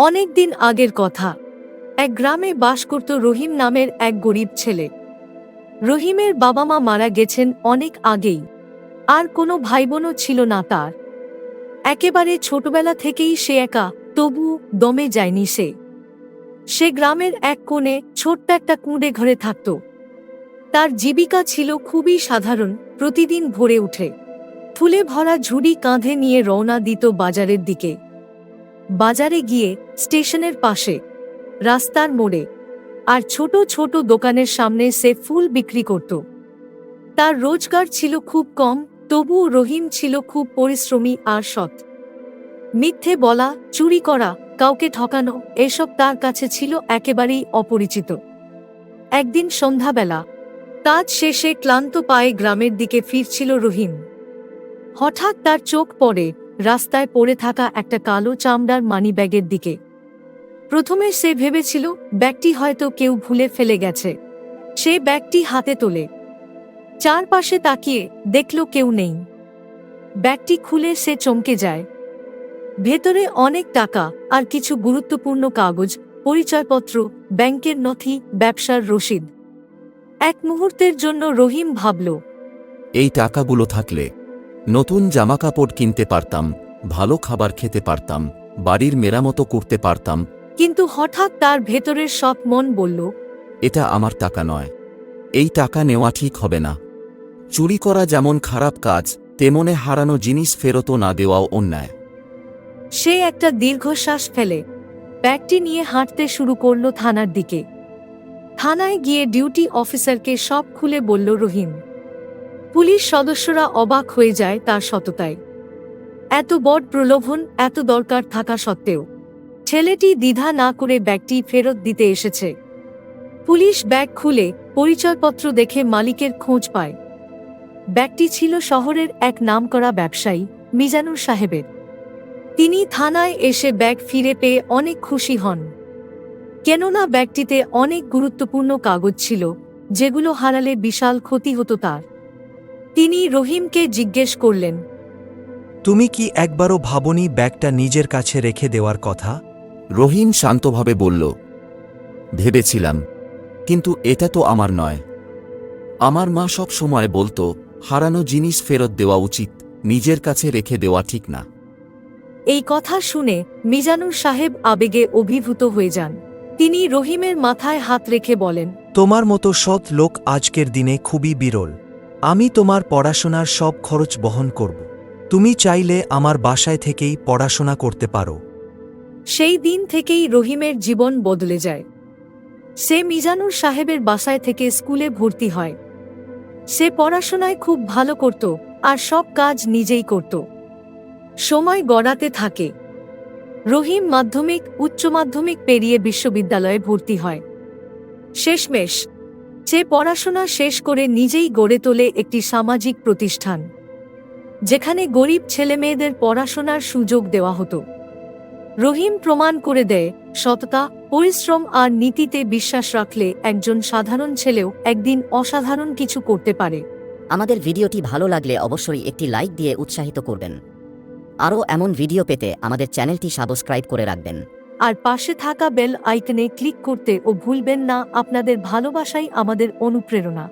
অনেক দিন আগের কথা। এক গ্রামে বাস করত রহিম নামের এক গরিব ছেলে। রহিমের বাবা মা মারা গেছেন অনেক আগেই, আর কোনো ভাইবোনও ছিল না তার। একেবারে ছোটবেলা থেকেই সে একা, তবু দমে যায়নি সে। সে গ্রামের এক কোণে ছোট্ট একটা কুঁড়ে ঘরে থাকত। তার জীবিকা ছিল খুবই সাধারণ। প্রতিদিন ভোরে উঠে ফুলে ভরা ঝুড়ি কাঁধে নিয়ে রওনা দিত বাজারের দিকে। বাজারে গিয়ে স্টেশনের পাশে, রাস্তার মোড়ে আর ছোট ছোট দোকানের সামনে সে ফুল বিক্রি করত। তার রোজগার ছিল খুব কম, তবুও রহিম ছিল খুব পরিশ্রমী আর সৎ। মিথ্যে বলা, চুরি করা, কাউকে ঠকানো, এসব তার কাছে ছিল একেবারেই অপরিচিত। একদিন সন্ধ্যাবেলা কাজ শেষে ক্লান্ত পায়ে গ্রামের দিকে ফিরছিল রহিম। হঠাৎ তার চোখ পড়ে রাস্তায় পড়ে থাকা একটা কালো চামড়ার মানিব্যাগের দিকে। প্রথমে সে ভেবেছিল ব্যাগটি হয়তো কেউ ভুলে ফেলে গেছে। সে ব্যাগটি হাতে তোলে, চারপাশে তাকিয়ে দেখল কেউ নেই। ব্যাগটি খুলে সে চমকে যায়। ভেতরে অনেক টাকা আর কিছু গুরুত্বপূর্ণ কাগজ, পরিচয়পত্র, ব্যাংকের নথি, ব্যবসার রসিদ। এক মুহূর্তের জন্য রহিম ভাবল, এই টাকাগুলো থাকলে নতুন জামাকাপড় কিনতে পারতাম, ভালো খাবার খেতে পারতাম, বাড়ির মেরামতো করতে পারতাম। কিন্তু হঠাৎ তার ভেতরের সৎ মন বলল, এটা আমার টাকা নয়, এই টাকা নেওয়া ঠিক হবে না। চুরি করা যেমন খারাপ কাজ, তেমনে হারানো জিনিস ফেরত না দেওয়াও অন্যায়। সে একটা দীর্ঘশ্বাস ফেলে ব্যাগটি নিয়ে হাঁটতে শুরু করল থানার দিকে। থানায় গিয়ে ডিউটি অফিসারকে সব খুলে বলল রহিম। পুলিশ সদস্যরা অবাক হয়ে যায় তার সততায়। এত বড় প্রলোভন, এত দরকার থাকা সত্ত্বেও ছেলেটি দ্বিধা না করে ব্যাগটি ফেরত দিতে এসেছে। পুলিশ ব্যাগ খুলে পরিচয়পত্র দেখে মালিকের খোঁজ পায়। ব্যাগটি ছিল শহরের এক নামকরা ব্যবসায়ী মিজানুর সাহেবের। তিনি থানায় এসে ব্যাগ ফিরে পেয়ে অনেক খুশি হন, কেননা ব্যাগটিতে অনেক গুরুত্বপূর্ণ কাগজ ছিল, যেগুলো হারালে বিশাল ক্ষতি হতো তার। তিনি রহিমকে জিজ্ঞেস করলেন, তুমি কি একবারও ভাবনি ব্যাগটা নিজের কাছে রেখে দেওয়ার কথা? রহিম শান্তভাবে বলল, ভেবেছিলাম, কিন্তু এটা তো আমার নয়। আমার মা সব সময় বলতো, হারানো জিনিস ফেরত দেওয়া উচিত, নিজের কাছে রেখে দেওয়া ঠিক না। এই কথা শুনে মিজানুর সাহেব আবেগে অভিভূত হয়ে যান। তিনি রহিমের মাথায় হাত রেখে বলেন, তোমার মতো সৎ লোক আজকের দিনে খুবই বিরল। আমি তোমার পড়াশোনার সব খরচ বহন করব। তুমি চাইলে আমার বাসায় থেকেই পড়াশোনা করতে পারো। সেই দিন থেকেই রহিমের জীবন বদলে যায়। সে মিজানুর সাহেবের বাসায় থেকে স্কুলে ভর্তি হয়। সে পড়াশোনায় খুব ভালো করত আর সব কাজ নিজেই করত। সময় গড়াতে থাকে। রহিম মাধ্যমিক, উচ্চ মাধ্যমিক পেরিয়ে বিশ্ববিদ্যালয়ে ভর্তি হয়। শেষমেশ সে পড়াশোনা শেষ করে নিজেই গড়ে তোলে একটি সামাজিক প্রতিষ্ঠান, যেখানে গরিব ছেলেমেয়েদের পড়াশোনার সুযোগ দেওয়া হতো। রহিম প্রমাণ করে দেয়, সততা, পরিশ্রম আর নীতিতে বিশ্বাস রাখলে একজন সাধারণ ছেলেও একদিন অসাধারণ কিছু করতে পারে। আমাদের ভিডিওটি ভালো লাগলে অবশ্যই একটি লাইক দিয়ে উৎসাহিত করবেন। আরও এমন ভিডিও পেতে আমাদের চ্যানেলটি সাবস্ক্রাইব করে রাখবেন। আর পাশে থাকা বেল আইকনে ক্লিক করতে ও ভুলবেন না। আপনাদের ভালোবাসাই আমাদের অনুপ্রেরণা।